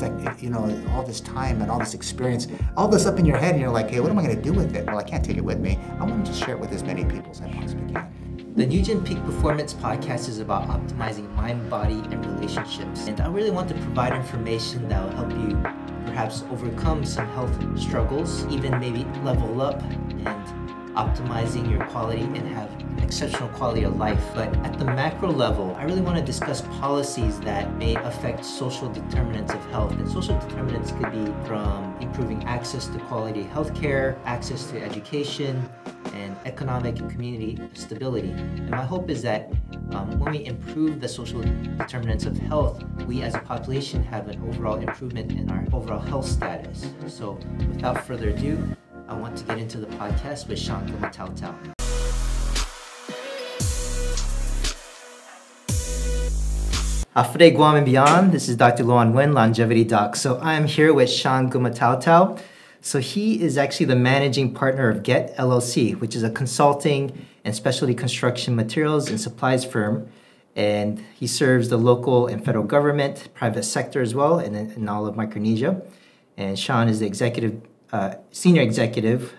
It's like, you know, all this time and all this experience, all this up in your head, and you're like, hey, what am I going to do with it? Well, I can't take it with me. I want to just share it with as many people as I possibly can. The Nguyen Peak Performance Podcast is about optimizing mind, body, and relationships. And I really want to provide information that will help you perhaps overcome some health struggles, even maybe level up and optimizing your quality and have an exceptional quality of life. But at the macro level, I really want to discuss policies that may affect social determinants of health. And social determinants could be from improving access to quality healthcare, access to education, and economic and community stability. And my hope is that when we improve the social determinants of health, we as a population have an overall improvement in our overall health status. So without further ado, I want to get into the podcast with Shawn Gumataotao. Afre Guam and beyond, this is Dr. Nguyen, Longevity Doc. So I'm here with Shawn Gumataotao. So he is actually the managing partner of Get LLC, which is a consulting and specialty construction materials and supplies firm. And he serves the local and federal government, private sector as well, and in all of Micronesia. And Shawn is the senior executive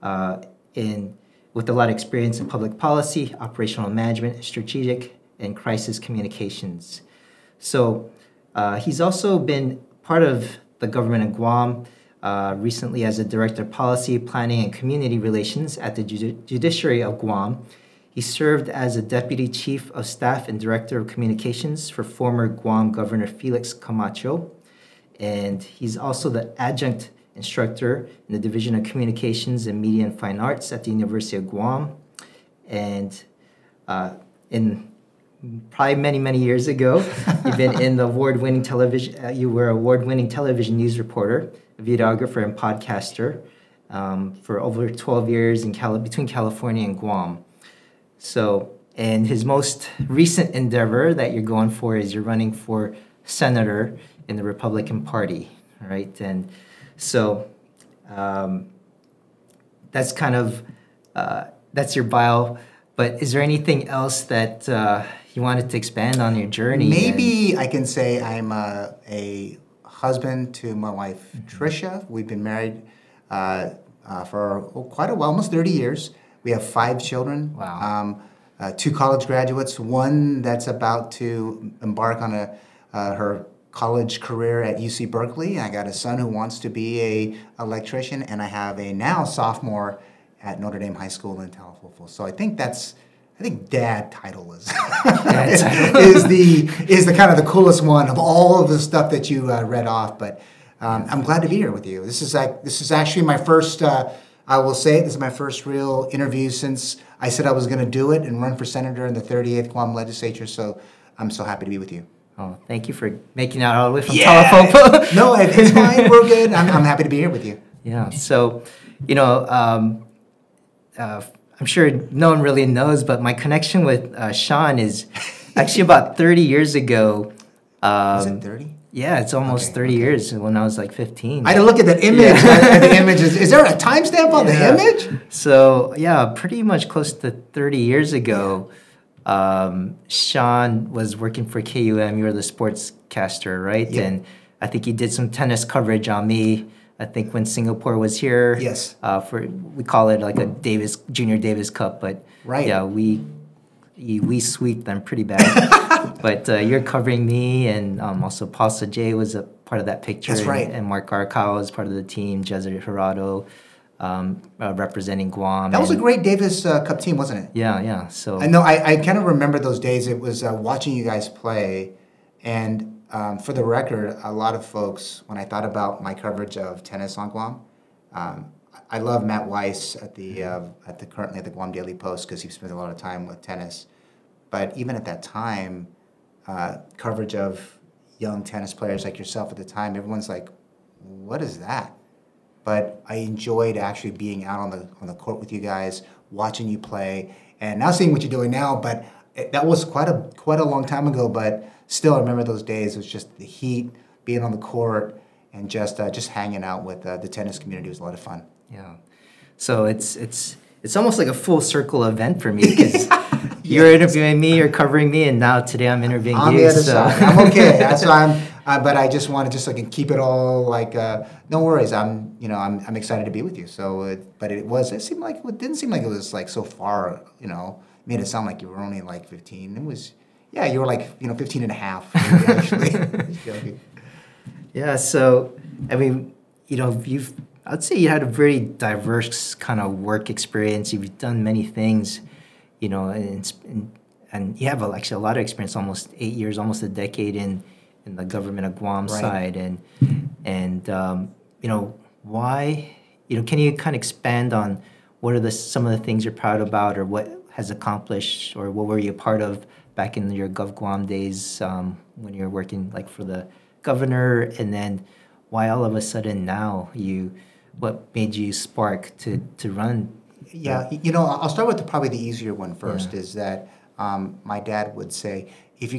with a lot of experience in public policy, operational management, strategic, and crisis communications. So he's also been part of the government of Guam, recently as a Director of Policy, Planning, and Community Relations at the Judiciary of Guam. He served as a Deputy Chief of Staff and Director of Communications for former Guam Governor Felix Camacho. And he's also the Adjunct Instructor in the Division of Communications and Media and Fine Arts at the University of Guam. And probably many years ago, you've been in the award-winning television. You were award-winning television news reporter, videographer, and podcaster for over 12 years between California and Guam. So, and his most recent endeavor that you're going for is you're running for senator in the Republican Party, right? And so that's kind of that's your bio. But is there anything else that you wanted to expand on your journey? Maybe I can say I'm a husband to my wife, Tricia. We've been married for quite a while, almost 30 years. We have 5 children. Wow. 2 college graduates, one that's about to embark on her college career at UC Berkeley. I got a son who wants to be an electrician, and I have a now sophomore at Notre Dame High School in Tallahassee. So I think dad title is is the kind of the coolest one of all of the stuff that you read off. But I'm glad to be here with you. This is actually my first. I will say this is my first real interview since I said I was going to do it and run for senator in the 38th Guam legislature. So I'm so happy to be with you. Oh, thank you for making it out all the way from Tallahassee. No, it's fine. We're good. I'm happy to be here with you. Yeah. So, you know, I'm sure no one really knows, but my connection with Shawn is actually about 30 years ago. Is it 30? Yeah, it's almost 30 years when I was like 15. I had to look at that image. The image is there a timestamp on the image? So, yeah, pretty much close to 30 years ago, Shawn was working for KUM. You were the sportscaster, right? Yeah. And I think he did some tennis coverage on me. I think when Singapore was here, yes, we call it like a Junior Davis Cup, but right, yeah, we sweep them pretty bad. But you're covering me, and also Paul Sajay was a part of that picture. That's right. And Mark Arcao was part of the team. Jesuit Gerardo representing Guam. That was a great Davis Cup team, wasn't it? Yeah. So I know I kind of remember those days. It was watching you guys play, and. For the record, a lot of folks, when I thought about my coverage of tennis on Guam, I love Matt Weiss currently at the Guam Daily Post because he spent a lot of time with tennis. But even at that time, coverage of young tennis players like yourself at the time, everyone's like, "What is that?" But I enjoyed actually being out on the court with you guys, watching you play, and now seeing what you're doing now. But that was quite a long time ago. But still, I remember those days. It was just the heat, being on the court, and just hanging out with the tennis community was a lot of fun. Yeah, so it's almost like a full circle event for me because you're interviewing me, you're covering me, and now today I'm interviewing you. On the other side, I'm okay. That's why But I just wanted just so I can keep it all like, no worries. I'm excited to be with you. So, but it seemed like it didn't seem like it was like so far. Made it sound like you were only like 15. It was, yeah, you were like 15 and a half actually. Yeah. So, I mean, I'd say you had a very diverse kind of work experience. You've done many things, and you have actually a lot of experience, almost 8 years, almost a decade in the government of Guam Right. side. And why, can you kind of expand on what are some of the things you're proud about, or what has accomplished, or what were you a part of back in your Gov Guam days when you were working like for the governor, and then why all of a sudden now what made you spark to run? Yeah, I'll start with probably the easier one first. Is that my dad would say, if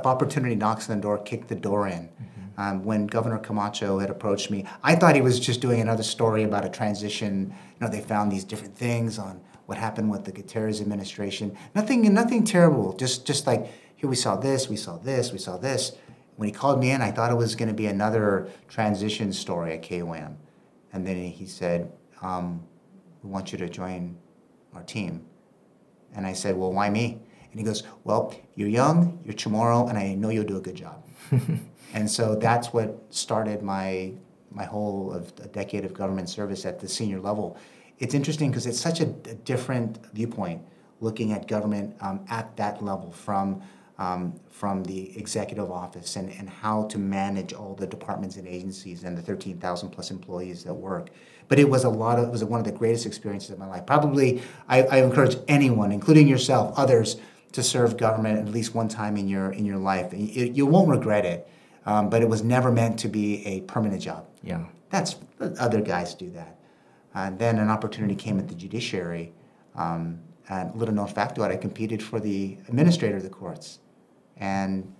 opportunity knocks on the door, kick the door in. When Governor Camacho had approached me, I thought he was just doing another story about a transition. They found these different things on what happened with the Gutierrez administration. Nothing terrible. Just like, here we saw this, we saw this, we saw this. When he called me in, I thought it was going to be another transition story at KOM. And then he said, we want you to join our team. And I said, well, why me? And he goes, well, you're young, you're tomorrow, and I know you'll do a good job. And so that's what started my whole of a decade of government service at the senior level. It's interesting because it's such a different viewpoint looking at government at that level from the executive office and how to manage all the departments and agencies and the 13,000 plus employees that work. But it was one of the greatest experiences of my life. Probably, I encourage anyone, including yourself, others, to serve government at least one time in your life. You won't regret it, but it was never meant to be a permanent job. Yeah, that's other guys do that. Then an opportunity came at the judiciary. And little known fact about it, I competed for the administrator of the courts. And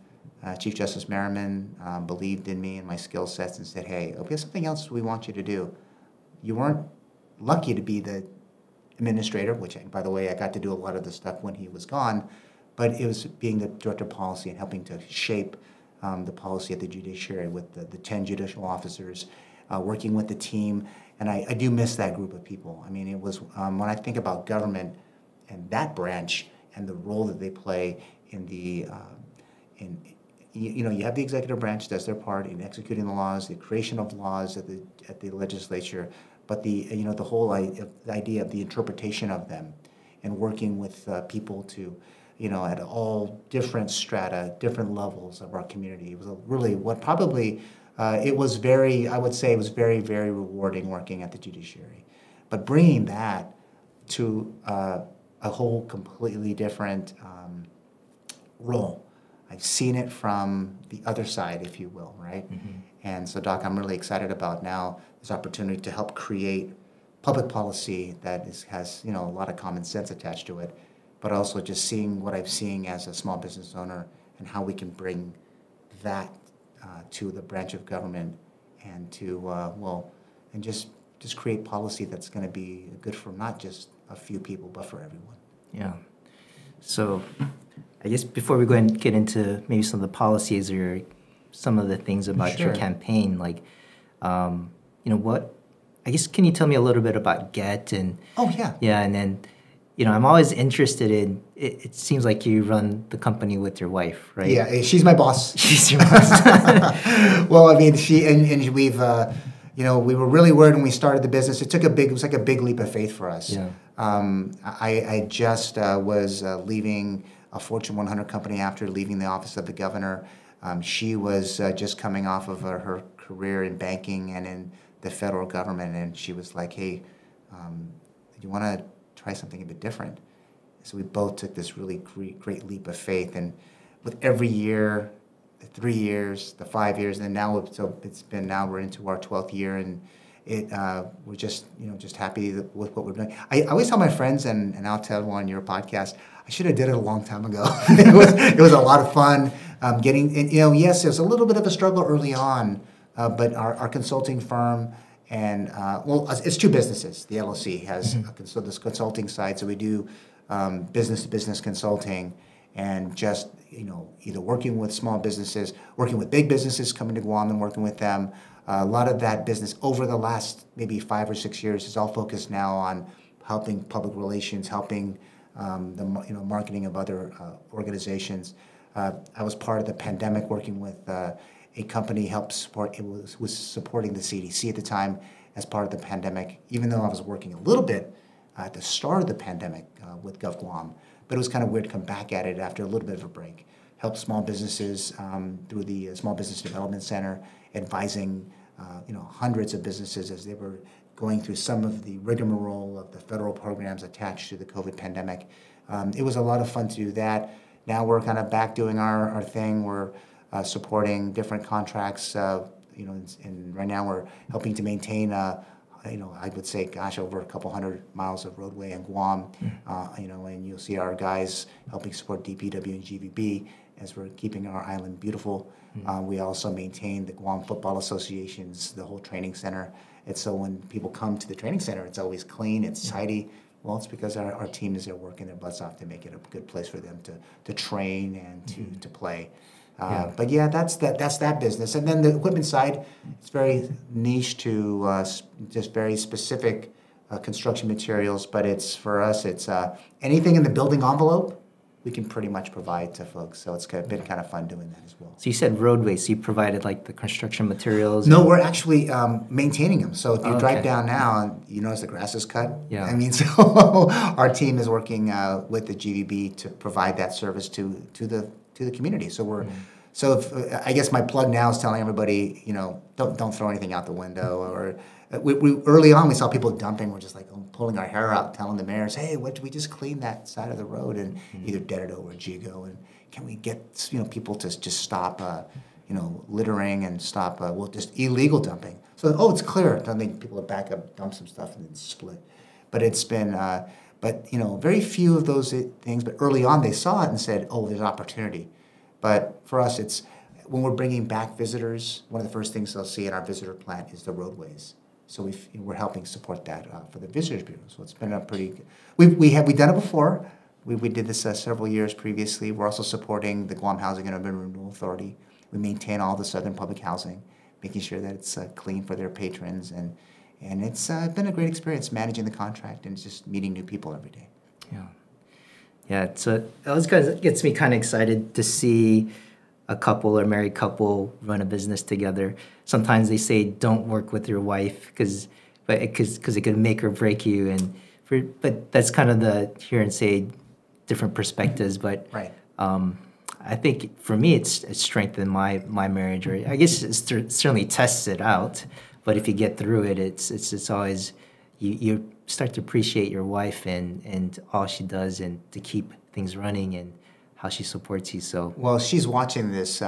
Chief Justice Merriman believed in me and my skill sets and said, hey, we have something else we want you to do. You weren't lucky to be the administrator, which, by the way, I got to do a lot of the stuff when he was gone, but it was being the director of policy and helping to shape the policy at the judiciary with the 10 judicial officers, working with the team. And I do miss that group of people. I mean, it was, when I think about government and that branch and the role that they play in the, you have the executive branch does their part in executing the laws, the creation of laws at the legislature, but the whole idea of the interpretation of them and working with people to, at all different strata, different levels of our community. It was really what probably, I would say it was very, very rewarding working at the judiciary. But bringing that to a whole completely different role. I've seen it from the other side, if you will, right? Mm-hmm. And so, Doc, I'm really excited about now this opportunity to help create public policy that has a lot of common sense attached to it, but also just seeing what I'm seeing as a small business owner and how we can bring that to the branch of government and to, and just create policy that's going to be good for not just a few people, but for everyone. Yeah. So I guess before we go and get into maybe some of the policies or some of the things about your campaign, like, what, I guess, can you tell me a little bit about GET and... Oh, yeah. Yeah, and then, I'm always interested in, it seems like you run the company with your wife, right? Yeah, she's my boss. She's your boss. Well, I mean, and we've, we were really worried when we started the business. It was like a big leap of faith for us. Yeah. I just was leaving a Fortune 100 company after leaving the office of the governor. She was just coming off of her career in banking and in the federal government, and she was like, hey, you want to try something a bit different? So we both took this really great leap of faith, and with every year, the 3 years, the 5 years, and now we're into our 12th year, and we're just happy with what we're doing. I always tell my friends, and I'll tell on your podcast, I should have did it a long time ago. It was a lot of fun yes, it was a little bit of a struggle early on, but our consulting firm and it's two businesses. The LLC has this consulting side, so we do business to business consulting, and just, either working with small businesses, working with big businesses coming to Guam and working with them. A lot of that business over the last maybe 5 or 6 years is all focused now on helping public relations, helping the marketing of other organizations. I was part of the pandemic working with a company helped support. It was supporting the CDC at the time as part of the pandemic. Even though I was working a little bit at the start of the pandemic with Gov Guam, but it was kind of weird to come back at it after a little bit of a break. Help small businesses through the Small Business Development Center, advising hundreds of businesses as they were going through some of the rigmarole of the federal programs attached to the COVID pandemic. It was a lot of fun to do that. Now we're kind of back doing our thing. We're supporting different contracts, and right now we're helping to maintain, I would say, over a couple hundred miles of roadway in Guam, and you'll see our guys helping support DPW and GVB as we're keeping our island beautiful. We also maintain the Guam Football Association's, the whole training center. And so when people come to the training center, it's always clean, it's tidy. Well, it's because our team is there working their butts off to make it a good place for them to train and to play. But yeah, that's that business. And then the equipment side, it's very niche to just very specific construction materials. But for us, it's anything in the building envelope, we can pretty much provide to folks. So it's been kind of fun doing that as well. So you said roadways, so you provided like the construction materials? No, we're actually maintaining them. So if you drive down now, you notice the grass is cut. Yeah. I mean, so our team is working with the GVB to provide that service to the community. So we're I guess my plug now is telling everybody, don't throw anything out the window. Or we early on we saw people dumping. We're just like pulling our hair out, telling the mayors, hey, what did we just clean that side of the road and either Dededo or Jigo, and can we get people to just stop littering and stop just illegal dumping. So it's clear. I don't think people will back up, dump some stuff and then split. But it's been very few of those things. But early on they saw it and said, oh, there's opportunity. But for us, it's when we're bringing back visitors, one of the first things they'll see in our visitor plan is the roadways. So we're helping support that for the Visitors Bureau. So it's been a pretty good. We've done it before. We did this several years previously. We're also supporting the Guam Housing and Urban Renewal Authority. We maintain all the Southern public housing, making sure that it's clean for their patrons. And it's been a great experience managing the contract and just meeting new people every day. Yeah. Yeah, it always gets me kind of excited to see a couple or married couple run a business together. Sometimes they say don't work with your wife because it could make or break you, but that's kind of the hear and say different perspectives. But right. I think for me it's strengthened my marriage, or I guess it certainly tests it out. But if you get through it, it's always you start to appreciate your wife and all she does and to keep things running and how she supports you. So well, she's watching this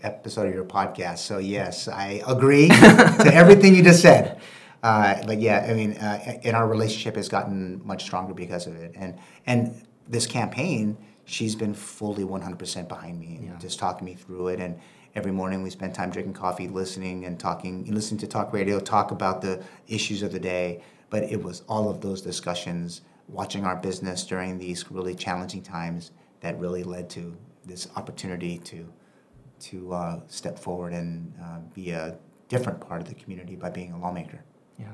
episode of your podcast, so yes, I agree to everything you just said. But yeah, I mean, and our relationship has gotten much stronger because of it. And this campaign, she's been fully 100% behind me and just talking me through it. And every morning we spend time drinking coffee, listening to talk radio, talk about the issues of the day. But it was all of those discussions, watching our business during these really challenging times, that really led to this opportunity to step forward and be a different part of the community by being a lawmaker. Yeah.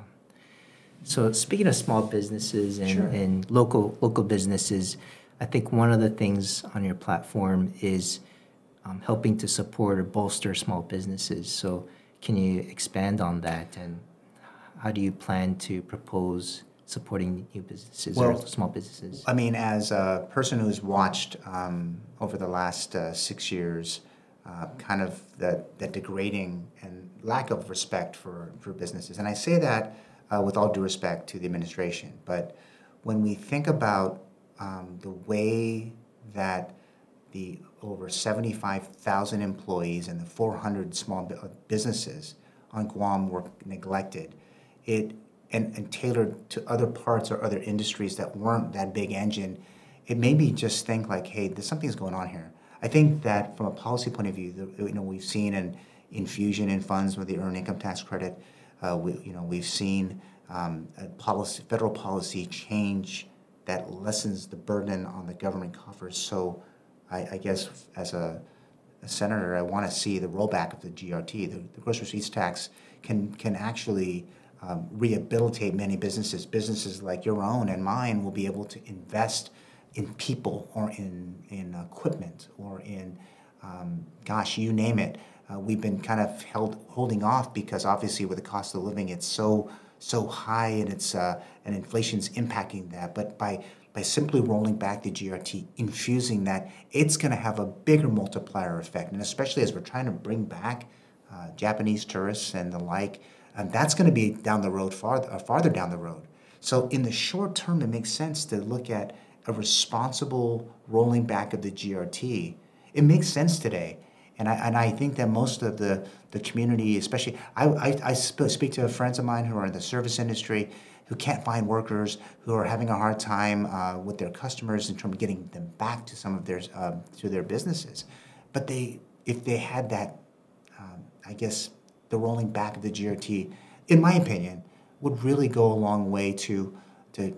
So speaking of small businesses and local businesses, I think one of the things on your platform is helping to support or bolster small businesses. So can you expand on that, and how do you plan to propose supporting new businesses or small businesses? I mean, as a person who's watched over the last 6 years, kind of the degrading and lack of respect for businesses, and I say that with all due respect to the administration, but when we think about the way that the over 75,000 employees and the 400 small businesses on Guam were neglected, and tailored to other parts or other industries that weren't that big engine, it made me just think like, hey, something's going on here. I think that from a policy point of view, we've seen an infusion in funds with the earned income tax credit. We've seen federal policy change that lessens the burden on the government coffers. So I guess as a senator, I want to see the rollback of the GRT. The gross receipts tax can actually rehabilitate many businesses. Businesses like your own and mine will be able to invest in people or in equipment or in, gosh, you name it. We've been kind of holding off because obviously with the cost of living, it's so high and and inflation's impacting that. But by simply rolling back the GRT, infusing that, it's going to have a bigger multiplier effect. And especially as we're trying to bring back Japanese tourists and the like, that's going to be down the road, farther down the road. So in the short term, it makes sense to look at a responsible rolling back of the GRT. It makes sense today. And I think that most of the community, especially, I speak to friends of mine who are in the service industry, who can't find workers, who are having a hard time with their customers in terms of getting them back to some of their businesses. But if they had that, I guess, the rolling back of the GRT, in my opinion, would really go a long way to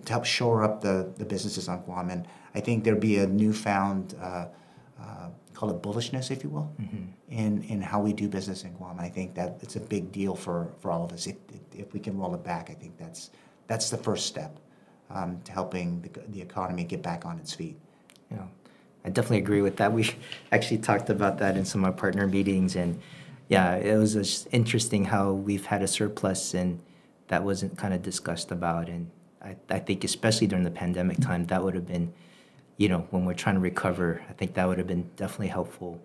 help shore up the businesses on Guam. And I think there'd be a newfound, call it bullishness, if you will, in how we do business in Guam. I think that it's a big deal for all of us. If we can roll it back, I think that's the first step to helping the economy get back on its feet. Yeah, I definitely agree with that. We actually talked about that in some of our partner meetings, and yeah, it was just interesting how we've had a surplus and that wasn't kind of discussed about. And I think especially during the pandemic time, that would have been, when we're trying to recover, I think that would have been definitely helpful.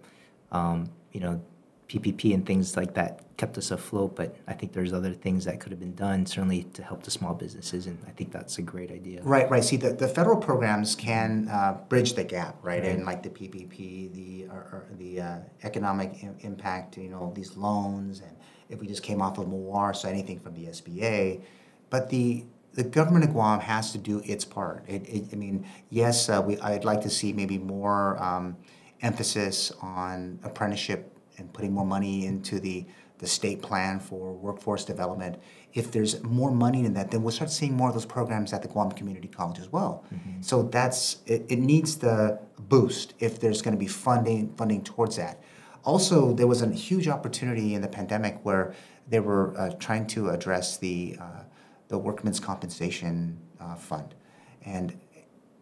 PPP and things like that kept us afloat, but I think there's other things that could have been done, certainly to help the small businesses, and I think that's a great idea. Right. See, the federal programs can bridge the gap, right? And like the PPP, the economic impact, these loans, and if we just came off of MOAR, so anything from the SBA, but the government of Guam has to do its part. Yes, I'd like to see maybe more emphasis on apprenticeship and putting more money into the state plan for workforce development. If there's more money in that, then we'll start seeing more of those programs at the Guam Community College as well. So it needs the boost if there's going to be funding towards that. Also, there was a huge opportunity in the pandemic where they were trying to address the workmen's compensation fund. And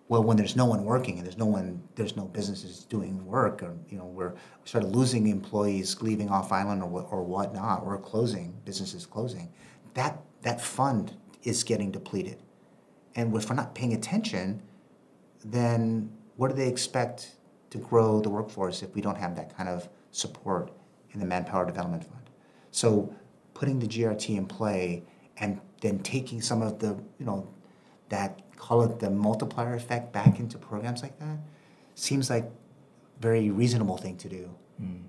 well, when there's no one working and there's no businesses doing work, or we're sort of losing employees, leaving off island or whatnot, or businesses closing, that fund is getting depleted. And if we're not paying attention, then what do they expect to grow the workforce if we don't have that kind of support in the Manpower Development Fund? So putting the GRT in play and then taking some of the, that, call it the multiplier effect, back into programs like that seems like a very reasonable thing to do.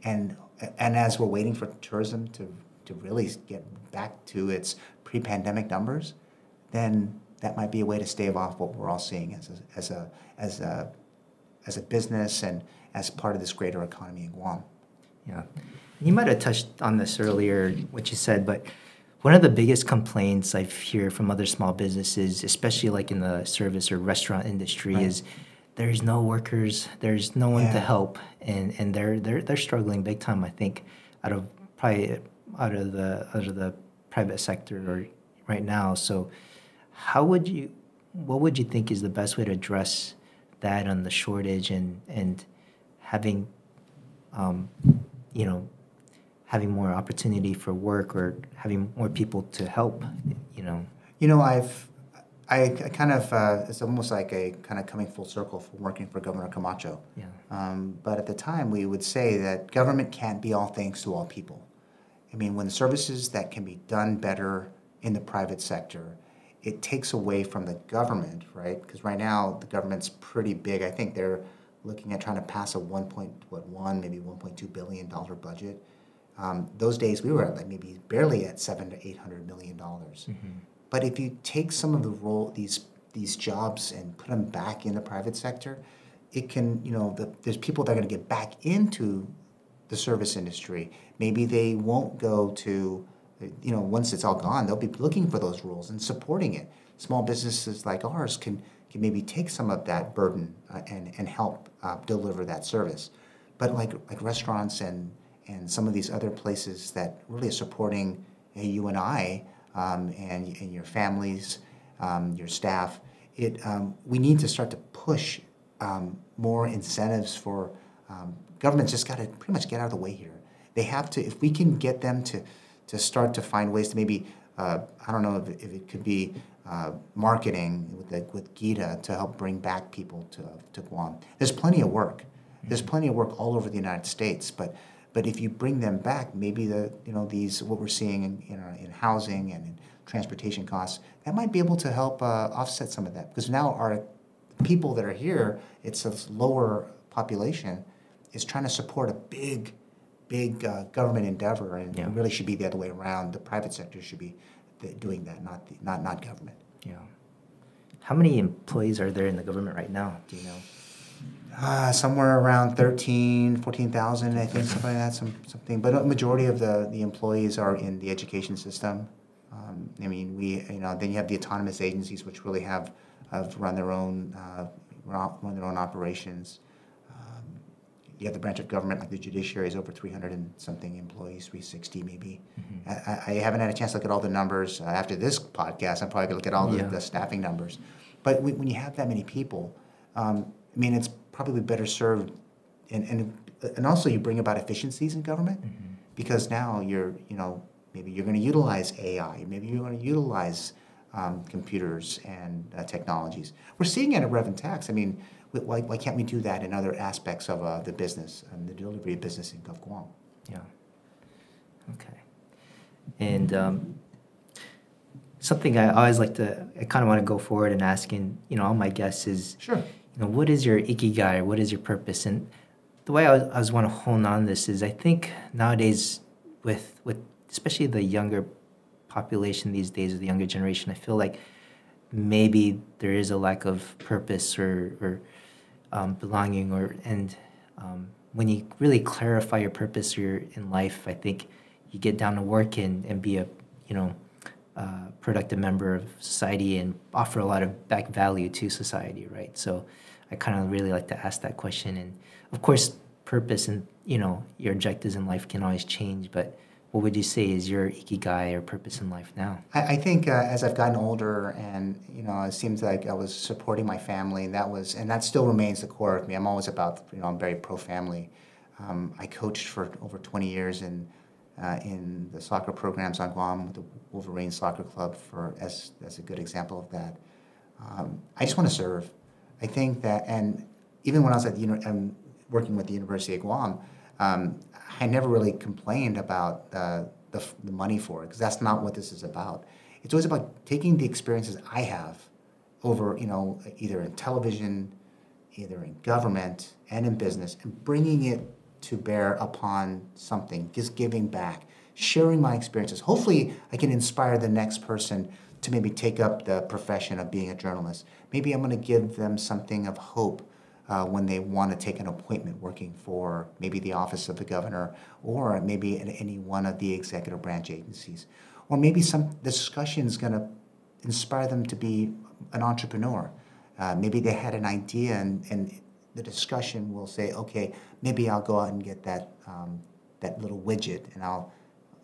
And as we're waiting for tourism to really get back to its pre-pandemic numbers, then that might be a way to stave off what we're all seeing as a business and as part of this greater economy in Guam. Yeah, you might have touched on this earlier, what you said, but one of the biggest complaints I hear from other small businesses, especially like in the service or restaurant industry, is there's no workers, there's no one to help, and they're struggling big time. I think out of the private sector or right now. So, what would you think is the best way to address that on the shortage and having, having more opportunity for work or having more people to help, I kind of, it's almost like a kind of coming full circle from working for Governor Camacho. But at the time, we would say that government can't be all things to all people. When the services that can be done better in the private sector, it takes away from the government, right? Because right now, the government's pretty big. I think they're looking at trying to pass a maybe $1.2 billion budget. Those days we were at maybe barely at $700 to $800 million. But if you take some of these jobs and put them back in the private sector, it can, there's people that are going to get back into the service industry. Maybe they won't go to, once it's all gone, they'll be looking for those rules and supporting it. Small businesses like ours can maybe take some of that burden and help deliver that service. But like restaurants and some of these other places that really are supporting you and I and your families, your staff, we need to start to push more incentives for government's just got to pretty much get out of the way here. They have to, if we can get them to start to find ways to maybe, I don't know if it could be marketing with Gita to help bring back people to Guam. There's plenty of work. There's plenty of work all over the United States, but if you bring them back, maybe what we're seeing in housing and in transportation costs, that might be able to help offset some of that. Because now our people that are here, it's a lower population, is trying to support a big government endeavor, and it really should be the other way around. The private sector should be doing that, not government. Yeah. How many employees are there in the government right now? Do you know? Somewhere around 14,000, I think, something like that. Something, but a majority of the employees are in the education system. I mean, then you have the autonomous agencies, which really have run their own operations. You have the branch of government, like the judiciary, is over 300 and something employees, 360 maybe. Mm-hmm. I haven't had a chance to look at all the numbers. After this podcast, I'm probably going to look at all the staffing numbers. But when you have that many people, I mean, it's probably better served, and also you bring about efficiencies in government, because now maybe you're going to utilize AI, maybe you're going to utilize computers and technologies. We're seeing it at Rev and Tax. I mean, why can't we do that in other aspects of the business and the delivery of business in Gulf Guam? Yeah. Okay. And something I always I kind of want to go forward and asking, all my guests is, sure, what is your ikigai? What is your purpose? And the way I was want to hone on this is, I think nowadays with especially the younger population these days, or the younger generation, I feel like maybe there is a lack of purpose or belonging, and when you really clarify your purpose in life, I think you get down to work and be a productive member of society and offer a lot of back value to society, right? So I kind of really like to ask that question. And of course, purpose and your objectives in life can always change, but what would you say is your ikigai or purpose in life now? I think as I've gotten older, and it seems like I was supporting my family, and that still remains the core of me. I'm always about, I'm very pro-family. I coached for over 20 years in the soccer programs on Guam with the Wolverine Soccer Club as a good example of that. I just want to serve. I think that, and even when I was working with the University of Guam, I never really complained about the money for it, because that's not what this is about. It's always about taking the experiences I have over, either in television, either in government and in business, and bringing it to bear upon something, just giving back, sharing my experiences. Hopefully, I can inspire the next person to maybe take up the profession of being a journalist. Maybe I'm going to give them something of hope when they want to take an appointment working for maybe the office of the governor, or maybe in any one of the executive branch agencies. Or maybe some discussion is going to inspire them to be an entrepreneur. Maybe they had an idea, and the discussion will say, okay, maybe I'll go out and get that little widget, and I'll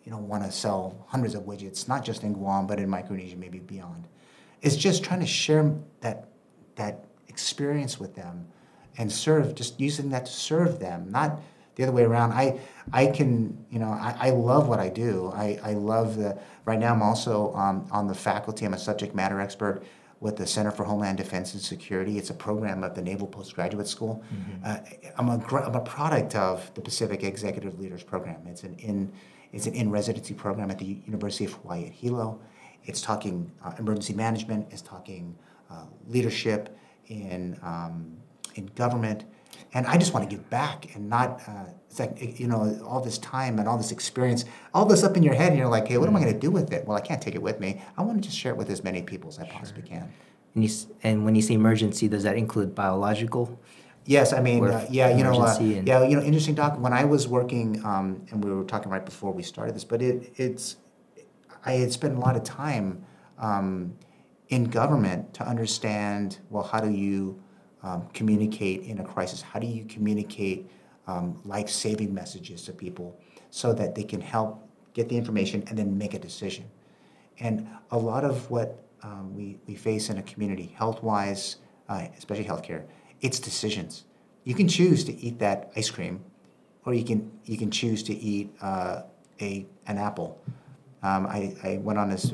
want to sell hundreds of widgets, not just in Guam, but in Micronesia, maybe beyond. It's just trying to share that experience with them, and serve, just using that to serve them, not the other way around. I can, I love what I do. I love right now I'm also on the faculty. I'm a subject matter expert with the Center for Homeland Defense and Security. It's a program of the Naval Postgraduate School. I'm a product of the Pacific Executive Leaders Program. It's an in-residency program at the University of Hawaii at Hilo. It's talking emergency management. It's talking leadership in government, and I just want to give back, and not it's like all this time and all this experience, all this up in your head, and you're like, hey, what am I going to do with it? Well, I can't take it with me. I want to just share it with as many people as I possibly can. And when you say emergency, does that include biological? Yes, I mean, interesting, Doc. When I was working, and we were talking right before we started this, but I had spent a lot of time in government to understand, well, how do you communicate in a crisis? How do you communicate life-saving messages to people so that they can help get the information and then make a decision? And a lot of what we face in a community, health-wise, especially healthcare, it's decisions. You can choose to eat that ice cream, or you can choose to eat an apple. I went on this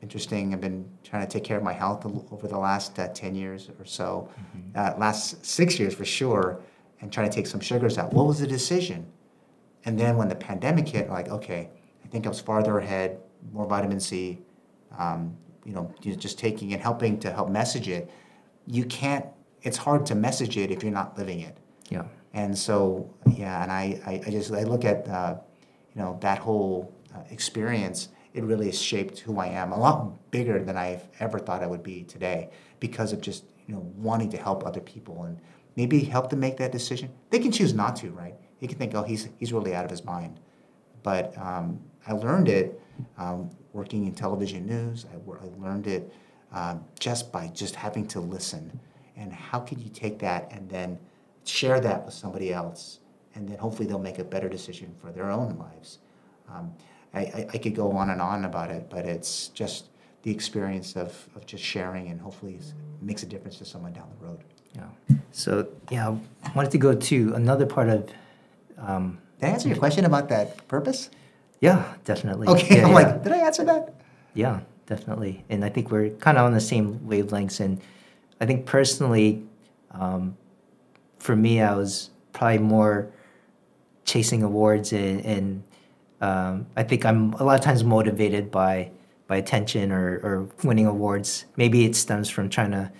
interesting. I've been trying to take care of my health over the last 10 years or so, last 6 years for sure, and trying to take some sugars out. What was the decision? And then when the pandemic hit, like, okay, I think I was farther ahead, more vitamin C, just taking and helping to help message it. You can't, it's hard to message it if you're not living it. Yeah. And so, yeah, and I look at, that whole experience. It really has shaped who I am, a lot bigger than I've ever thought I would be today, because of just, wanting to help other people and maybe help them make that decision. They can choose not to, right? They can think, oh, he's really out of his mind. But I learned it working in television news. I learned it just by having to listen. And how can you take that and then share that with somebody else, and then hopefully they'll make a better decision for their own lives. I could go on and on about it, but it's just the experience of just sharing, and hopefully it makes a difference to someone down the road. Yeah. So, I wanted to go to another part of... Did I answer your question about that purpose? Yeah, definitely. Okay, yeah, I'm like, did I answer that? Yeah, definitely. And I think we're kind of on the same wavelengths. And I think personally, for me, I was probably more chasing awards, and I think I'm a lot of times motivated by attention or winning awards. Maybe it stems from trying to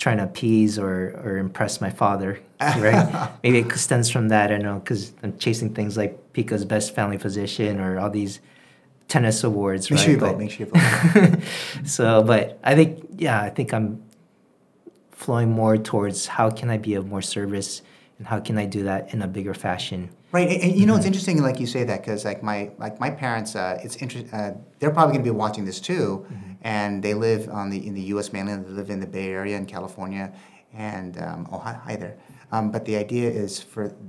appease or impress my father, right? Maybe it stems from that, I don't know, because I'm chasing things like Pico's Best Family Physician or all these tennis awards, right? Make sure you vote. So, but I think I'm flowing more towards how can I be of more service, and how can I do that in a bigger fashion. Right, and it's interesting, like you say that, because like my parents, they're probably going to be watching this too, and they live in the U.S. mainland. They live in the Bay Area in California, and hi there. But the idea is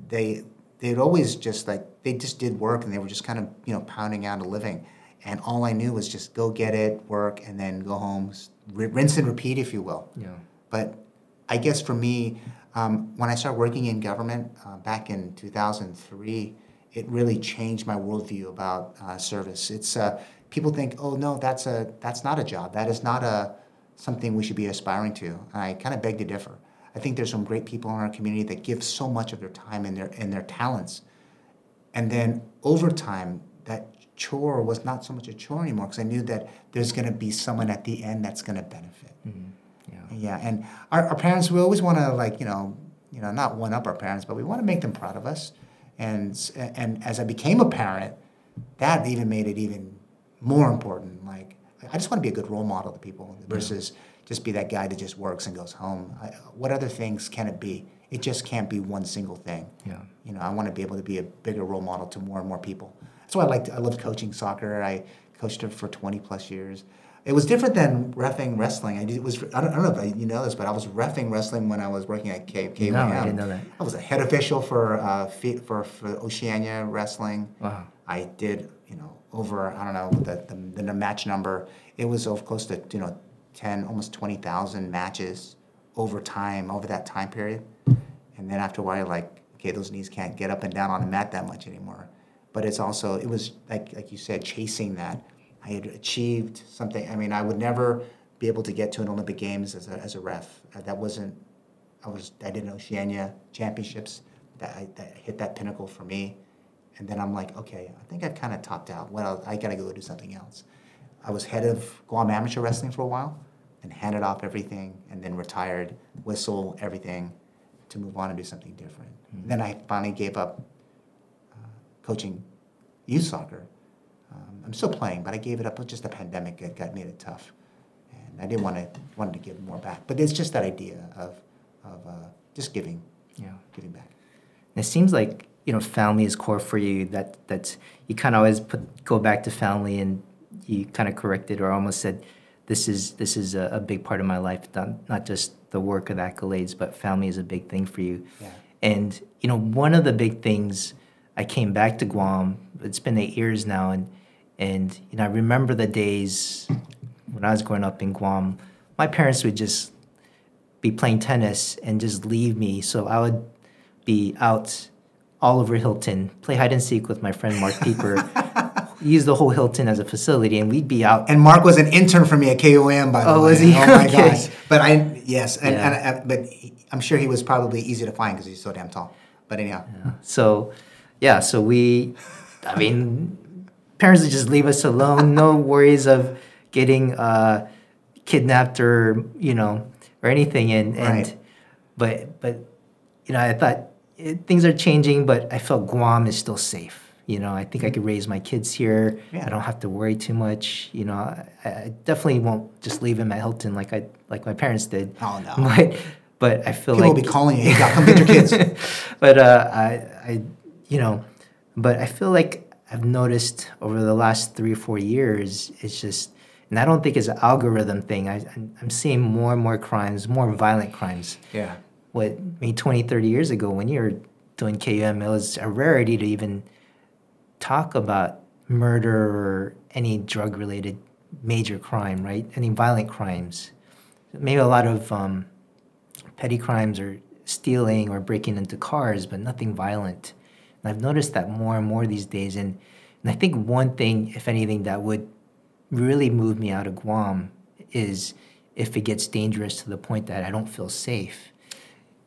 they'd always they just did work, and they were just kind of pounding out a living, and all I knew was just go get it, work, and then go home, rinse and repeat, if you will. Yeah. But I guess for me, when I started working in government back in 2003, it really changed my worldview about service. It's people think, oh no, that's not a job. That is not something we should be aspiring to. And I kind of beg to differ. I think there's some great people in our community that give so much of their time and their talents, and then over time, that chore was not so much a chore anymore, because I knew that there's going to be someone at the end that's going to benefit. Mm-hmm. Yeah, and our parents, we always want to not one up our parents, but we want to make them proud of us. And as I became a parent, that even made it even more important. Like, I just want to be a good role model to people versus just be that guy that just works and goes home. What other things can it be? It just can't be one single thing. Yeah. I want to be able to be a bigger role model to more and more people. That's why I love coaching soccer. I coached it for 20 plus years. It was different than reffing wrestling. I don't know if you know this, but I was reffing wrestling when I was working at KYM. No, I didn't know that. I was a head official for Oceania Wrestling. Wow. I did, over, I don't know, the match number. It was close to, 10, almost 20,000 matches over that time period. And then after a while, okay, those knees can't get up and down on the mat that much anymore. But it was like you said, chasing that. I had achieved something. I mean, I would never be able to get to an Olympic Games as a ref. I did Oceania Championships. That hit that pinnacle for me. And then I'm like, okay, I think I've kind of topped out. Well, I got to go do something else. I was head of Guam Amateur Wrestling for a while, then handed off everything, and then retired, whistle, everything, to move on and do something different. Mm-hmm. Then I finally gave up coaching youth soccer. I'm still playing, but I gave it up. Just the pandemic made it tough, and I didn't wanted to give more back. But it's just that idea of just giving back. It seems like family is core for you. That's you kind of always go back to family, and you kind of corrected or almost said, this is a big part of my life, not just the work or the accolades, but family is a big thing for you. Yeah. And one of the big things, I came back to Guam. It's been 8 years now, and I remember the days when I was growing up in Guam. My parents would just be playing tennis and just leave me, so I would be out all over Hilton, play hide and seek with my friend Mark Pieper, use the whole Hilton as a facility, and we'd be out. And Mark was an intern for me at KOM, by the way. Oh, was he? Oh my Okay. gosh! But but I'm sure he was probably easy to find because he's so damn tall. But anyhow. Yeah. So parents would just leave us alone. No worries of getting kidnapped or anything. Right. But I thought things are changing, but I felt Guam is still safe. I think I could raise my kids here. Yeah. I don't have to worry too much. I definitely won't just leave him at Hilton like my parents did. Oh no. But I feel People will be calling you. Hey, come get your kids. But but I feel like I've noticed over the last 3 or 4 years, it's just, and I don't think it's an algorithm thing. I'm seeing more and more crimes, more violent crimes. Yeah. Maybe 20, 30 years ago when you were doing KUM, it was a rarity to even talk about murder or any drug-related major crime, right? Any violent crimes. Maybe a lot of petty crimes or stealing or breaking into cars, but nothing violent. And I've noticed that more and more these days. And I think one thing, if anything, that would really move me out of Guam is if it gets dangerous to the point that I don't feel safe,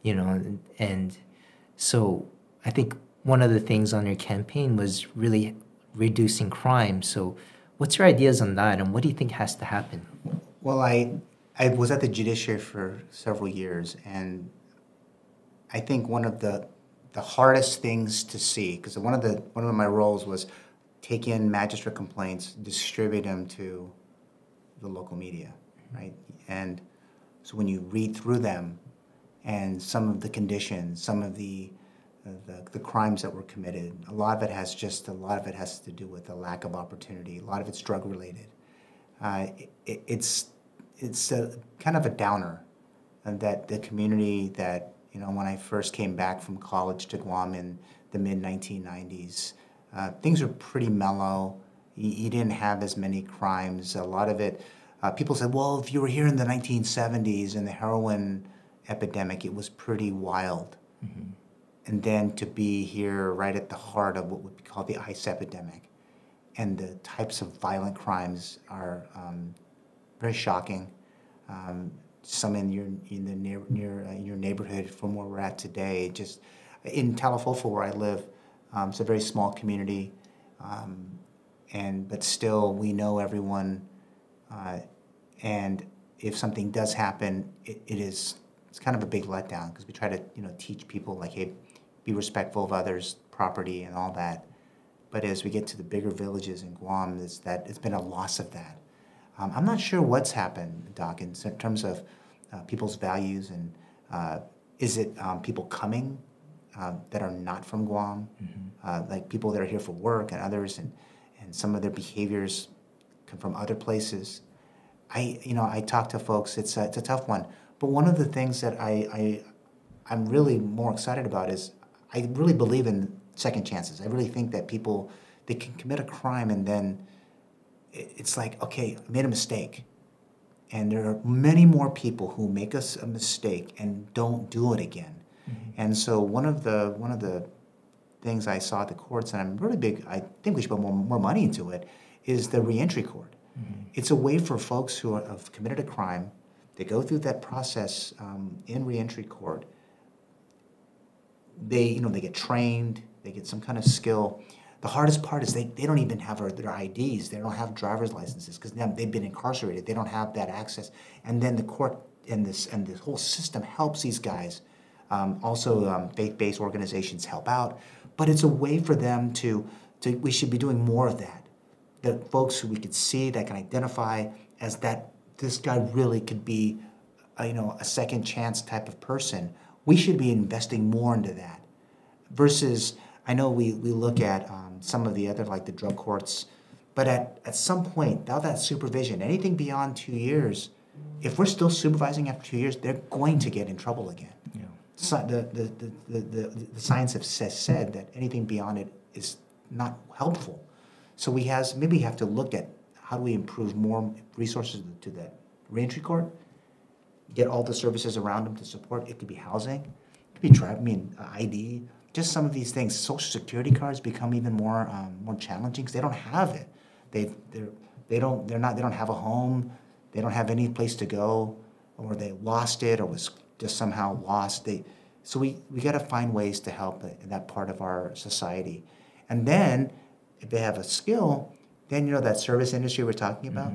And so I think one of the things on your campaign was really reducing crime. So what's your ideas on that, and what do you think has to happen? Well, I was at the judiciary for several years, and I think one of the hardest things to see, because one of my roles was take in magistrate complaints, distribute them to the local media, right? And so when you read through them and some of the conditions, some of the crimes that were committed, a lot of it has to do with the lack of opportunity. A lot of it's drug related. It's kind of a downer, and that the community that, when I first came back from college to Guam in the mid-1990s, things were pretty mellow. You didn't have as many crimes. A lot of it, people said, well, if you were here in the 1970s and the heroin epidemic, it was pretty wild. Mm-hmm. And then to be here right at the heart of what would be called the ICE epidemic, and the types of violent crimes are very shocking. Some in your neighborhood from where we're at today. Just in Talafofo, where I live, it's a very small community, but still we know everyone. And if something does happen, it's kind of a big letdown, because we try to teach people like, hey, be respectful of others' property and all that. But as we get to the bigger villages in Guam, it's been a loss of that. I'm not sure what's happened, Doc, in terms of people's values, and is it people coming that are not from Guam, mm-hmm. Like people that are here for work and others, and some of their behaviors come from other places. I talk to folks. It's a tough one. But one of the things that I'm really more excited about is I really believe in second chances. I really think that people, they can commit a crime and then it's like, okay, I made a mistake. And there are many more people who make us a mistake and don't do it again. Mm-hmm. And so one of the things I saw at the courts, and I'm really big, I think we should put more money into it, is the reentry court. Mm-hmm. It's a way for folks who have committed a crime, they go through that process in reentry court. They get trained, they get some kind of skill. The hardest part is they don't even have their IDs. They don't have driver's licenses because they've been incarcerated. They don't have that access. And then the court and this whole system helps these guys. Also, faith-based organizations help out. But it's a way for them to we should be doing more of that. The folks who we could see, that can identify as that this guy really could be, a second chance type of person. We should be investing more into that versus I know we look at some of the other, like the drug courts, but at some point, without that supervision, anything beyond 2 years, if we're still supervising after 2 years, they're going to get in trouble again. Yeah. So the science has said that anything beyond it is not helpful. So maybe have to look at how do we improve more resources to that reentry court, get all the services around them to support. It could be housing, it could be ID, just some of these things. Social security cards become even more challenging because they don't have it. They don't have a home, they don't have any place to go, or they lost it or was just somehow lost. So we got to find ways to help in that part of our society. And then if they have a skill, then that service industry we're talking about,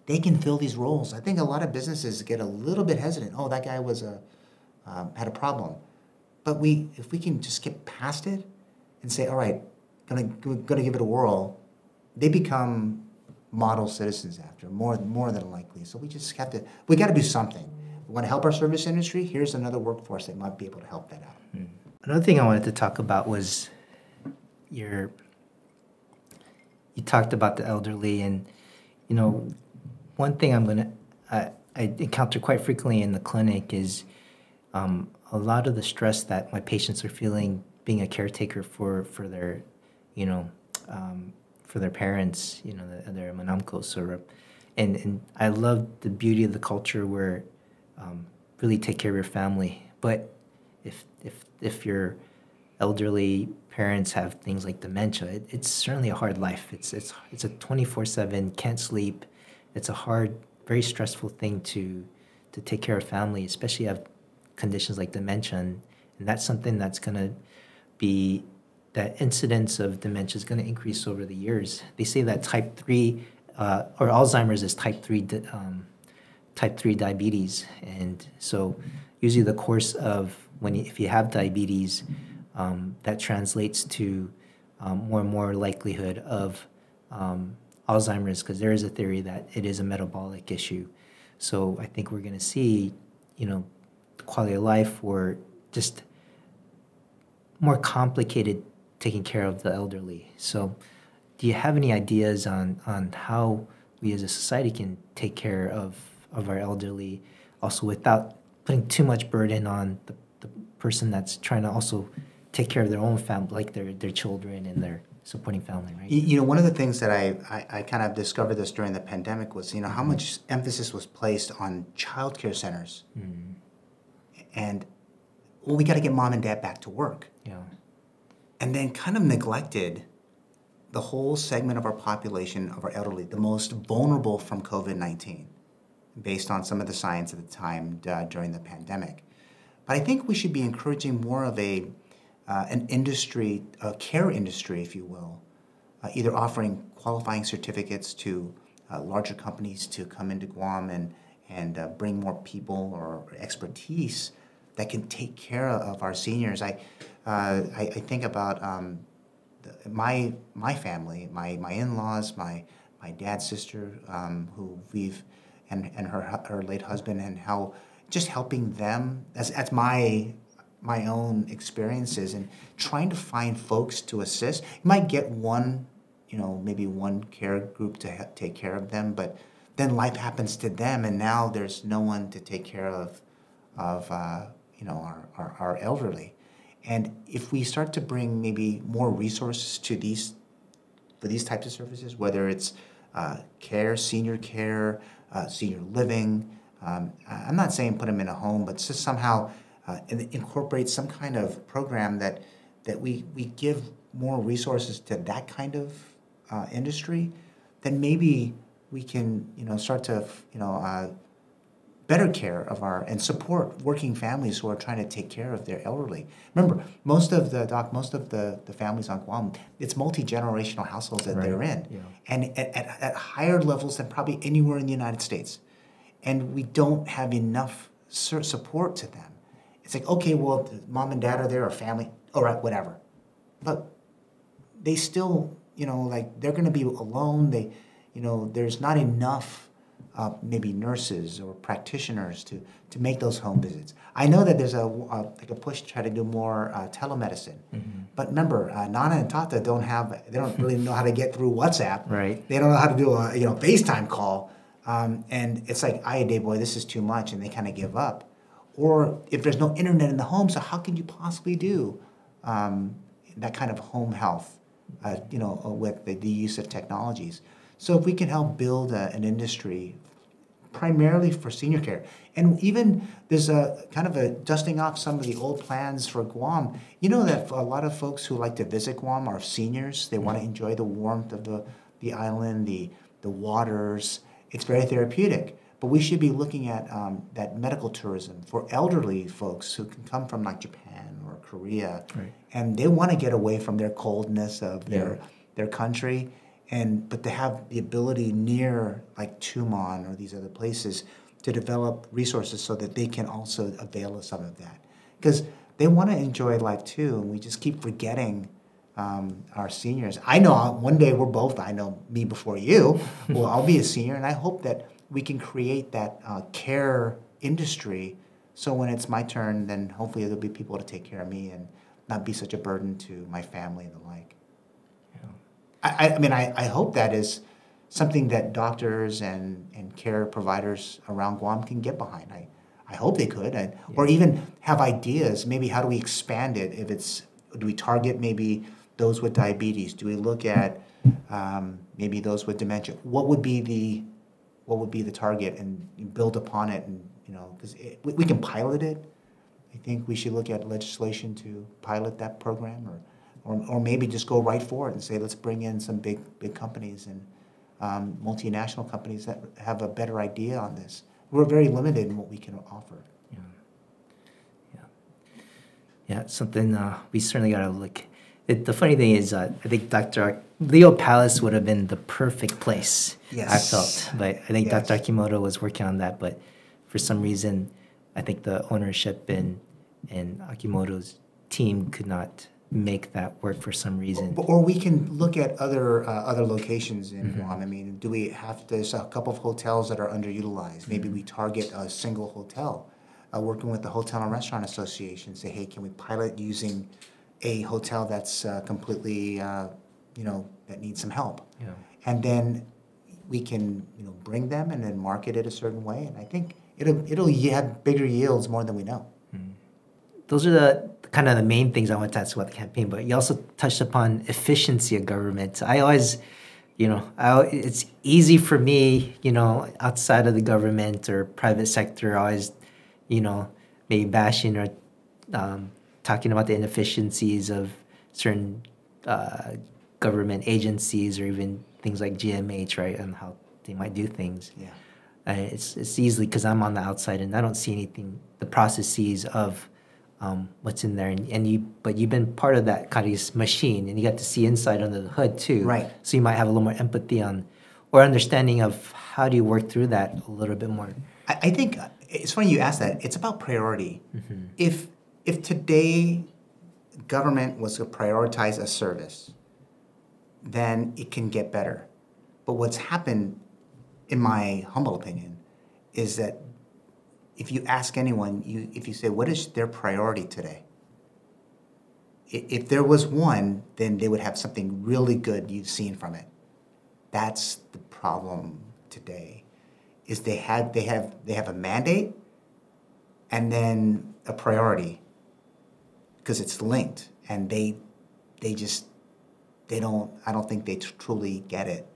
they can fill these roles. I think a lot of businesses get a little bit hesitant. Oh, that guy had a problem. But if we can just get past it and say, all right, gonna give it a whirl, they become model citizens after, more than likely. So we got to do something. We want to help our service industry. Here's another workforce that might be able to help that out. Another thing I wanted to talk about was you talked about the elderly, and one thing I encounter quite frequently in the clinic is a lot of the stress that my patients are feeling being a caretaker for their for their parents, their manamkos, and I love the beauty of the culture where really take care of your family. But if your elderly parents have things like dementia, it's certainly a hard life. It's a 24/7, can't sleep. It's a hard, very stressful thing to take care of family, especially have conditions like dementia, and that's something that's going to be, that incidence of dementia is going to increase over the years. They say that type 3 or Alzheimer's is type 3 diabetes, and so usually the course of if you have diabetes, that translates to more and more likelihood of Alzheimer's, because there is a theory that it is a metabolic issue. So I think we're going to see, quality of life or just more complicated taking care of the elderly. So do you have any ideas on how we as a society can take care of our elderly also without putting too much burden on the person that's trying to also take care of their own family, like their children and their supporting family, right? One of the things that I kind of discovered this during the pandemic was, how much emphasis was placed on child care centers. And, we got to get mom and dad back to work. Yeah. And then kind of neglected the whole segment of our population, of our elderly, the most vulnerable from COVID-19, based on some of the science at the time during the pandemic. But I think we should be encouraging more of an industry, a care industry, if you will, either offering qualifying certificates to larger companies to come into Guam and bring more people or expertise that can take care of our seniors. I think about my family, my in-laws, my dad's sister, who and her late husband, and how just helping them. That's my own experiences, and trying to find folks to assist. You might get one, maybe one care group to take care of them, but then life happens to them, and now there's no one to take care of our elderly. And if we start to bring maybe more resources for these types of services, whether it's senior care, senior living, I'm not saying put them in a home, but just somehow incorporate some kind of program that we give more resources to that kind of industry, then maybe we can start to better care of and support working families who are trying to take care of their elderly. Remember, most of the families on Guam, it's multi-generational households that they're in, and at higher levels than probably anywhere in the United States. And we don't have enough support to them. It's like, okay, well, mom and dad are there, or family, all right, whatever. But they still, they're going to be alone. There's not enough maybe nurses or practitioners to make those home visits. I know that there's like a push to try to do more telemedicine. But remember, Nana and Tata they don't really know how to get through WhatsApp. Right. They don't know how to do a FaceTime call. And it's like, day boy, this is too much, and they kind of give up. Or if there's no internet in the home, so how can you possibly do that kind of home health, with the use of technologies? So if we can help build an industry primarily for senior care, and even there's a kind of a dusting off some of the old plans for Guam. You know that a lot of folks who like to visit Guam are seniors. They want to enjoy the warmth of the island, the waters. It's very therapeutic. But we should be looking at that medical tourism for elderly folks who can come from like Japan or Korea, right. and they want to get away from their coldness of their country, but to have the ability near like Tumon or these other places to develop resources so that they can also avail of some of that, because they want to enjoy life too, and we just keep forgetting our seniors. I know one day I know me before you. Well, I'll be a senior, and I hope that we can create that care industry, so when it's my turn, then hopefully there'll be people to take care of me and not be such a burden to my family and the like. Yeah. I hope that is something that doctors and care providers around Guam can get behind. I hope they could, or even have ideas. Maybe how do we expand it? Do we target maybe those with diabetes? Do we look at maybe those with dementia? What would be the target, and build upon it, and because we can pilot it. I think we should look at legislation to pilot that program, or maybe just go right for it and say, let's bring in some big companies and multinational companies that have a better idea on this. We're very limited in what we can offer. Yeah, something we certainly got to look. The funny thing is, I think Dr. Leo Palace would have been the perfect place, yes. I felt. But I think yes. Dr. Akimoto was working on that. But for some reason, I think the ownership and Akimoto's team could not make that work for some reason. Or we can look at other locations in Guam. Do we there's a couple of hotels that are underutilized. Maybe we target a single hotel, working with the Hotel and Restaurant Association, say, hey, can we pilot using a hotel that's completely, that needs some help. Yeah. And then we can, bring them and then market it a certain way. And I think it'll have bigger yields more than we know. Those are the kind of the main things I want to ask about the campaign, but you also touched upon efficiency of government. I always, it's easy for me, outside of the government or private sector, always, maybe bashing or talking about the inefficiencies of certain government agencies, or even things like GMH, right, and how they might do things. Yeah. It's easily because I'm on the outside and I don't see anything, the processes of what's in there, but you've been part of that kind of machine, and you got to see inside under the hood too. Right. So you might have a little more empathy or understanding of how do you work through that a little bit more. I think it's funny you asked that. It's about priority. If today government was to prioritize a service, then it can get better. But what's happened, in my humble opinion, is that if you ask anyone, if you say, what is their priority today? If there was one, then they would have something really good you've seen from it. That's the problem today, is they have a mandate and then a priority, because it's linked, and I don't think they truly get it.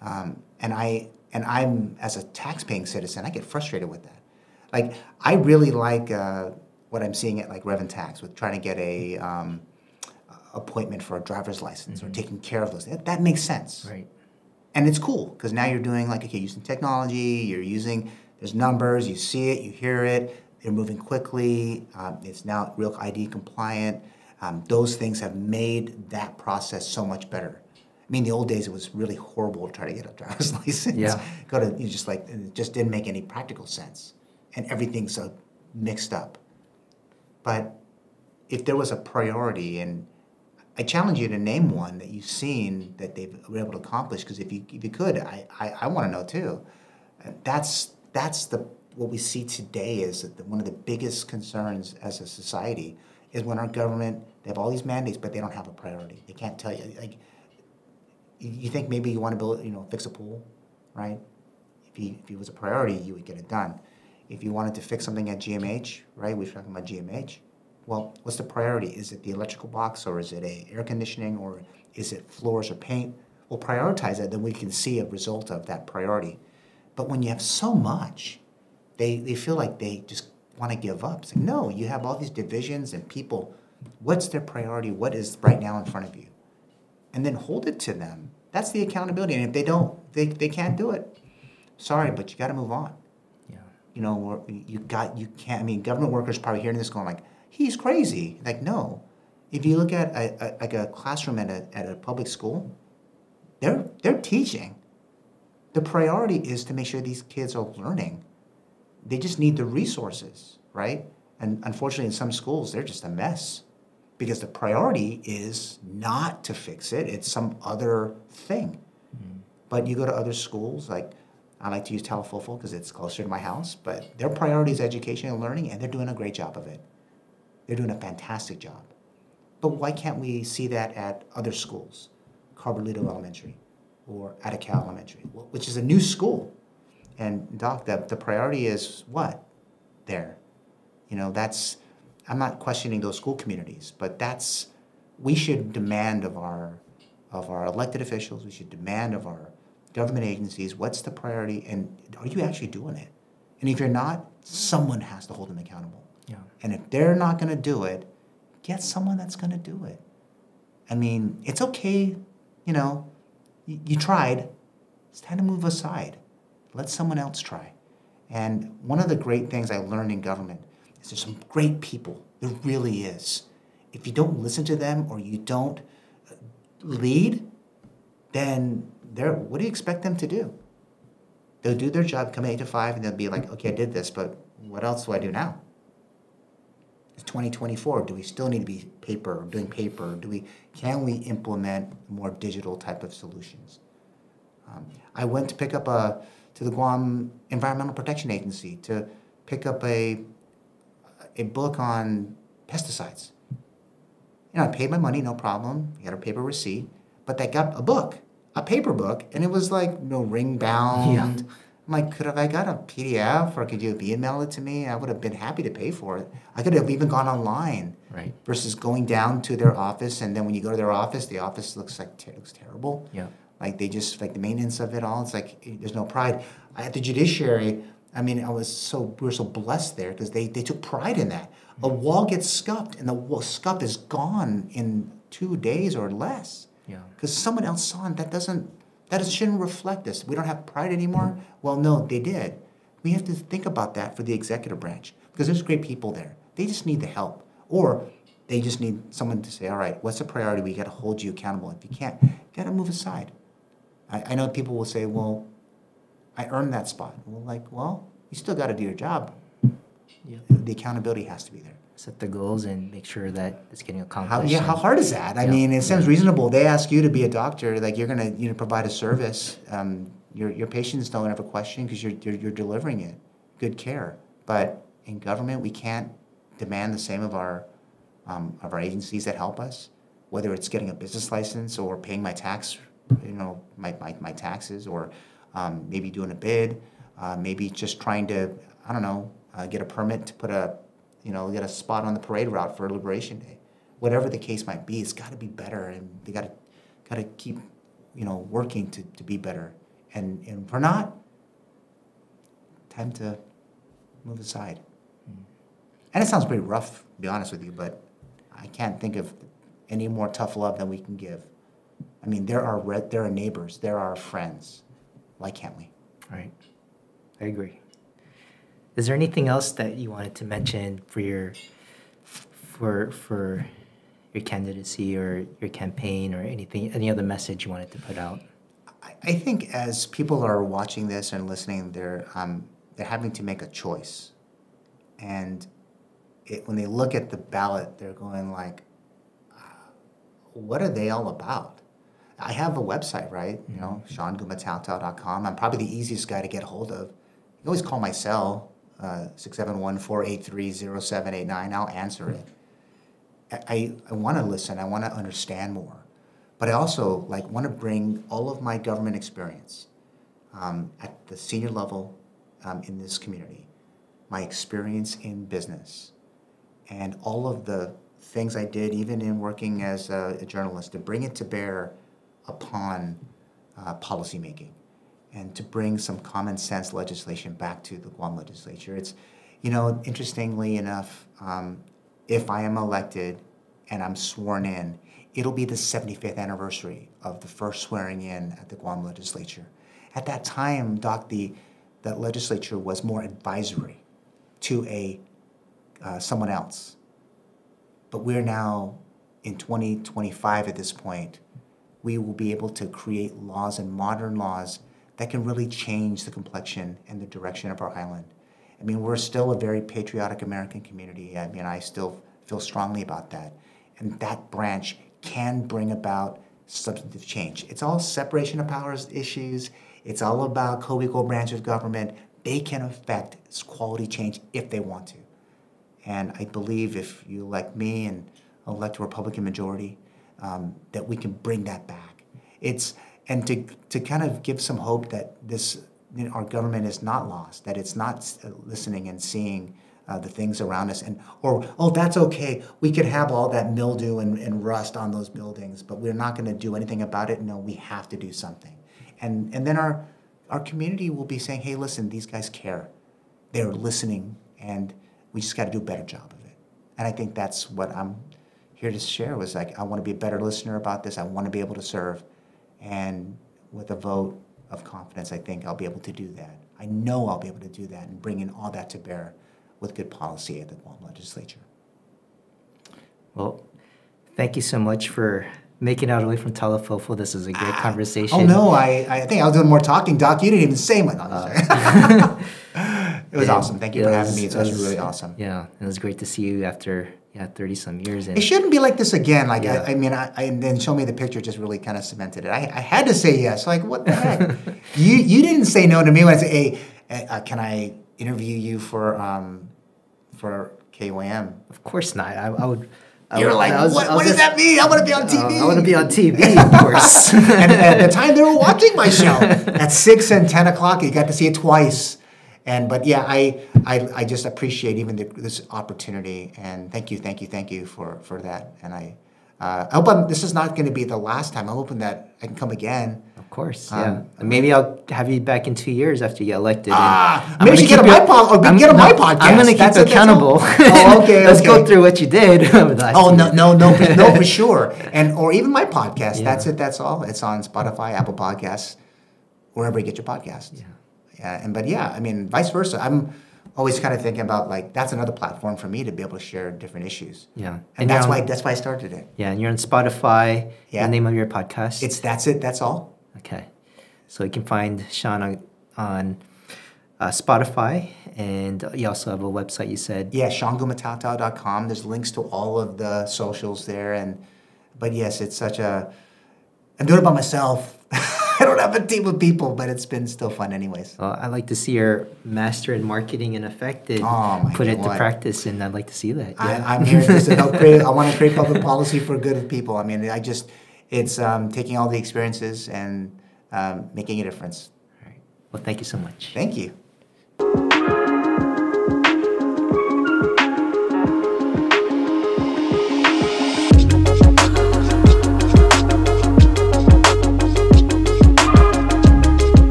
And I'm, as a tax-paying citizen, I get frustrated with that. Like, I really like what I'm seeing at like Rev and Tax with trying to get a appointment for a driver's license, or taking care of those. That makes sense. Right. And it's cool, because now you're doing using technology, there's numbers, you see it, you hear it, they're moving quickly, it's now real ID compliant. Those things have made that process so much better. The old days it was really horrible to try to get a driver's license. Yeah. It just didn't make any practical sense. And everything's so mixed up. But if there was a priority, and I challenge you to name one that you've seen that they've been able to accomplish, because if you could, I want to know too. That's what we see today is that one of the biggest concerns as a society is when our government, they have all these mandates, but they don't have a priority. They can't tell you. Like, you think maybe you want to build, fix a pool, right? If it was a priority, you would get it done. If you wanted to fix something at GMH, right? We're talking about GMH. Well, what's the priority? Is it the electrical box, or is it air conditioning, or is it floors or paint? We'll prioritize it, then we can see a result of that priority. But when you have so much, they feel like they just want to give up. It's like, no, you have all these divisions and people. What's their priority? What is right now in front of you? And then hold it to them. That's the accountability. And if they don't, they can't do it. Sorry, but you got to move on. Yeah. You can't. I mean, government workers probably hearing this going like, he's crazy. Like, no. If you look at a classroom at a public school, they're teaching. The priority is to make sure these kids are learning. They just need the resources, right? And unfortunately, in some schools, they're just a mess because the priority is not to fix it. It's some other thing. Mm-hmm. But you go to other schools, like I like to use Talafofo because it's closer to my house, but their priority is education and learning, and they're doing a great job of it. They're doing a fantastic job. But why can't we see that at other schools? Carbolito Elementary or Attica Elementary, which is a new school. And Doc, the priority is what? There. I'm not questioning those school communities, but we should demand of our elected officials, we should demand of our government agencies, what's the priority, and are you actually doing it? And if you're not, someone has to hold them accountable. Yeah. And if they're not going to do it, get someone that's going to do it. I mean, it's okay, you tried. It's time to move aside. Let someone else try. And one of the great things I learned in government is there's some great people. There really is. If you don't listen to them or you don't lead, then what do you expect them to do? They'll do their job, come 8 to 5, and they'll be like, okay, I did this, but what else do I do now? It's 2024. Do we still need to be doing paper? Can we implement more digital type of solutions? I went to pick up to the Guam Environmental Protection Agency to pick up a book on pesticides. I paid my money, no problem. I got a paper receipt, but they got a paper book, and it was like ring bound. Yeah. I'm like, could have I got a PDF, or could you email it to me? I would have been happy to pay for it. I could have even gone online, right? Versus going down to their office, and then when you go to their office, the office looks terrible. Yeah. Like they just the maintenance of it all. It's like there's no pride. At the judiciary, I mean, we were so blessed there because they took pride in that. A wall gets scuffed, and the scuff is gone in 2 days or less. Yeah. Because someone else saw it. That shouldn't reflect us. We don't have pride anymore. Well, no, they did. We have to think about that for the executive branch because there's great people there. They just need the help, or they just need someone to say, all right, what's the priority? We got to hold you accountable. If you can't, you got to move aside. I know people will say, well, I earned that spot. Well, you still got to do your job. Yeah. The accountability has to be there. Set the goals and make sure that it's getting accomplished. How hard is that? I mean, it sounds reasonable. They ask you to be a doctor, like you're going to provide a service. Your patients don't have a question because you're delivering it, good care. But in government, we can't demand the same of our agencies that help us, whether it's getting a business license or paying my tax, my taxes, or maybe doing a bid, maybe just trying to, get a permit to put get a spot on the parade route for Liberation Day. Whatever the case might be, it's got to be better, and they got to keep, working to be better. And if we're not, time to move aside. Mm. And it sounds pretty rough, to be honest with you, but I can't think of any more tough love than we can give. I mean, there are neighbors, there are friends. Why can't we? Right. I agree. Is there anything else that you wanted to mention for your candidacy or your campaign, or any other message you wanted to put out? I think as people are watching this and listening, they're having to make a choice, and when they look at the ballot, they're going like, "What are they all about?" I have a website, right? You know, ShawnGumataotao.com. I'm probably the easiest guy to get hold of. You can always call my cell, 671-483-0789. I'll answer it. I want to listen. I want to understand more. But I also want to bring all of my government experience at the senior level in this community, my experience in business, and all of the things I did, even in working as a journalist, to bring it to bear upon policymaking and to bring some common sense legislation back to the Guam legislature. It's, interestingly enough, if I am elected and I'm sworn in, it'll be the 75th anniversary of the first swearing in at the Guam legislature. At that time, Doc, that legislature was more advisory to someone else. But we're now in 2025 at this point. We will be able to create laws and modern laws that can really change the complexion and the direction of our island. I mean, we're still a very patriotic American community. I mean, I still feel strongly about that. And that branch can bring about substantive change. It's all separation of powers issues. It's all about co-equal branch of government. They can affect quality change if they want to. And I believe if you elect me and elect a Republican majority, that we can bring that back. And to kind of give some hope that our government is not lost, that it's not listening and seeing the things around us, that's okay. We could have all that mildew and rust on those buildings, but we're not going to do anything about it. No, we have to do something. And then our community will be saying, hey, listen, these guys care. They're listening, and we just got to do a better job of it. And I think that's what I'm here to share was I want to be a better listener about this. I want to be able to serve. And with a vote of confidence, I think I'll be able to do that. I know I'll be able to do that and bring in all that to bear with good policy at the Guam legislature. Well, thank you so much for making it all the way from Talafofo. This is a great conversation. Oh, no, I think I was doing more talking, Doc. You didn't even say much. It was awesome. Thank you for having me. It was really awesome. Yeah, it was great to see you after 30-some years. And it shouldn't be like this again. And then show me the picture just really kind of cemented it. I had to say yes. What the heck? You didn't say no to me when I said, hey, can I interview you for KYM? Of course not. I would. You're like, what does that mean? I want to be on TV. I want to be on TV, of course. And at the time, they were watching my show at 6 and 10 o'clock. You got to see it twice. But yeah, I just appreciate even this opportunity, and thank you for that. And I hope this is not going to be the last time. I'm hoping that I can come again. Of course, yeah. Maybe I'll have you back in 2 years after you get elected. Maybe get on my podcast. I'm going to keep you accountable. Oh, okay. Let's go through what you did. No, for sure. Or even my podcast. Yeah. That's it. That's all. It's on Spotify, Apple Podcasts, wherever you get your podcasts. Yeah. But vice versa. I'm always kind of thinking about that's another platform for me to be able to share different issues. Yeah, and that's why I started it. Yeah, and you're on Spotify. Yeah. The name of your podcast. That's it. That's all. Okay, so you can find Shawn on Spotify, and you also have a website. You said ShawnGumataotao.com. There's links to all of the socials there, but yes, it's I'm doing it by myself. I don't have a team of people, but it's been still fun anyways. Well, I like to see your master in marketing and effect and put it to practice, and I'd like to see that. Yeah. I'm here just to help create. I want to create public policy for good of people. It's taking all the experiences and making a difference. All right. Well, thank you so much. Thank you.